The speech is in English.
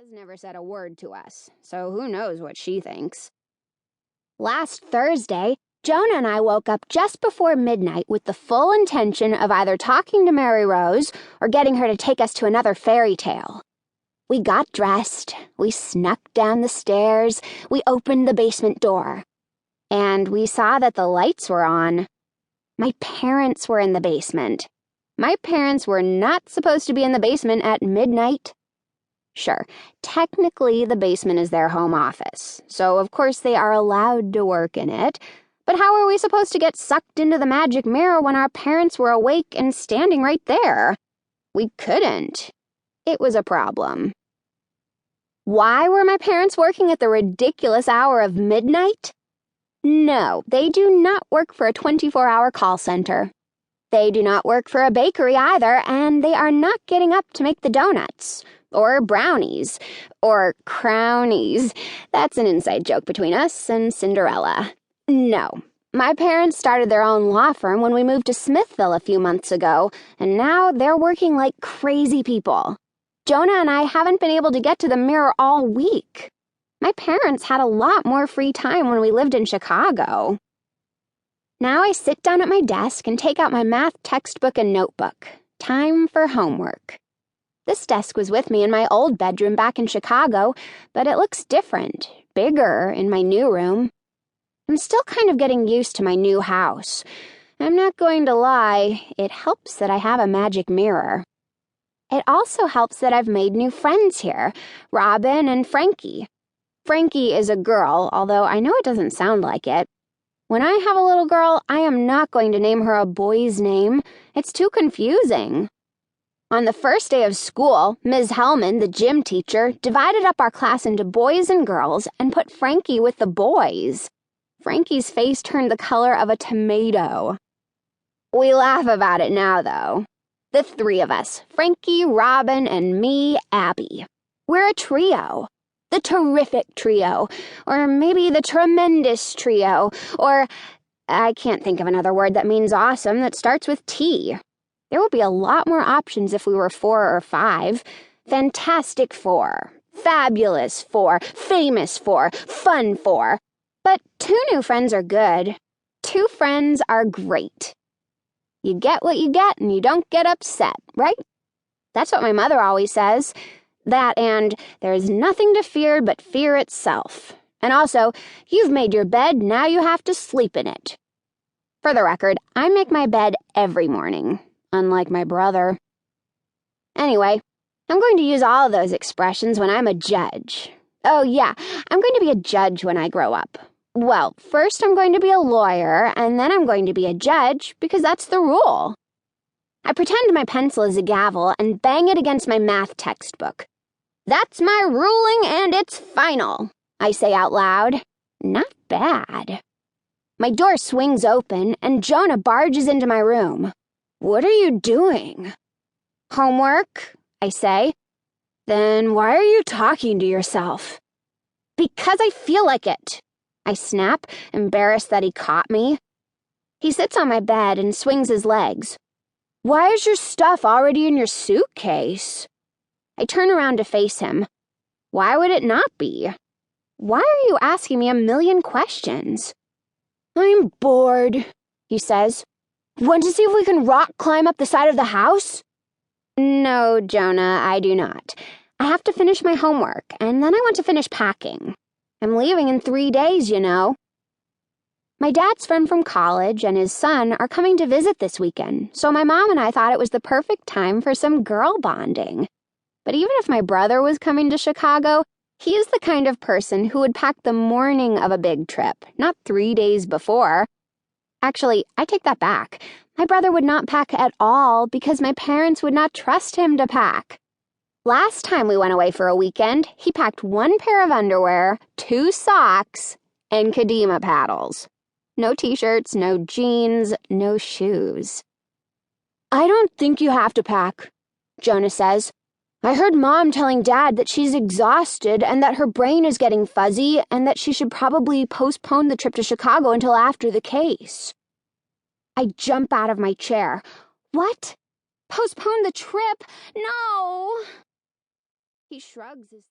has never said a word to us, so who knows what she thinks. Last Thursday, Jonah and I woke up just before midnight with the full intention of either talking to Mary Rose or getting her to take us to another fairy tale. We got dressed, we snuck down the stairs, we opened the basement door, and we saw that the lights were on. My parents were in the basement. My parents were not supposed to be in the basement at midnight. Sure, technically the basement is their home office, so of course they are allowed to work in it, but how are we supposed to get sucked into the magic mirror when our parents were awake and standing right there? We couldn't. It was a problem. Why were my parents working at the ridiculous hour of midnight? No, they do not work for a 24-hour call center. They do not work for a bakery either, and they are not getting up to make the donuts, or brownies, or crownies. That's an inside joke between us and Cinderella. No, my parents started their own law firm when we moved to Smithville a few months ago, and now they're working like crazy people. Jonah and I haven't been able to get to the mirror all week. My parents had a lot more free time when we lived in Chicago. Now I sit down at my desk and take out my math textbook and notebook. Time for homework. This desk was with me in my old bedroom back in Chicago, but it looks different, bigger in my new room. I'm still kind of getting used to my new house. I'm not going to lie, it helps that I have a magic mirror. It also helps that I've made new friends here, Robin and Frankie. Frankie is a girl, although I know it doesn't sound like it. When I have a little girl, I am not going to name her a boy's name. It's too confusing. On the first day of school, Ms. Hellman, the gym teacher, divided up our class into boys and girls and put Frankie with the boys. Frankie's face turned the color of a tomato. We laugh about it now, though. The three of us, Frankie, Robin, and me, Abby. We're a trio. The terrific trio, or maybe the tremendous trio, or I can't think of another word that means awesome that starts with T. There would be a lot more options if we were 4 or 5. Fantastic 4, fabulous 4, famous 4, fun 4. But 2 new friends are good. 2 friends are great. You get what you get and you don't get upset, right? That's what my mother always says. That and there is nothing to fear but fear itself. And also, you've made your bed, now you have to sleep in it. For the record, I make my bed every morning, unlike my brother. Anyway, I'm going to use all of those expressions when I'm a judge. Oh yeah, I'm going to be a judge when I grow up. Well, first I'm going to be a lawyer, and then I'm going to be a judge, because that's the rule. I pretend my pencil is a gavel and bang it against my math textbook. That's my ruling and it's final, I say out loud. Not bad. My door swings open and Jonah barges into my room. What are you doing? Homework, I say. Then why are you talking to yourself? Because I feel like it, I snap, embarrassed that he caught me. He sits on my bed and swings his legs. Why is your stuff already in your suitcase? I turn around to face him. Why would it not be? Why are you asking me a million questions? I'm bored, he says. Want to see if we can rock climb up the side of the house? No, Jonah, I do not. I have to finish my homework, and then I want to finish packing. I'm leaving in 3 days, you know. My dad's friend from college and his son are coming to visit this weekend, so my mom and I thought it was the perfect time for some girl bonding. But even if my brother was coming to Chicago, he is the kind of person who would pack the morning of a big trip, not 3 days before. Actually, I take that back. My brother would not pack at all because my parents would not trust him to pack. Last time we went away for a weekend, he packed 1 pair of underwear, 2 socks, and Kadima paddles. No t-shirts, no jeans, no shoes. I don't think you have to pack, Jonah says. I heard Mom telling Dad that she's exhausted and that her brain is getting fuzzy and that she should probably postpone the trip to Chicago until after the case. I jump out of my chair. What? Postpone the trip? No! He shrugs his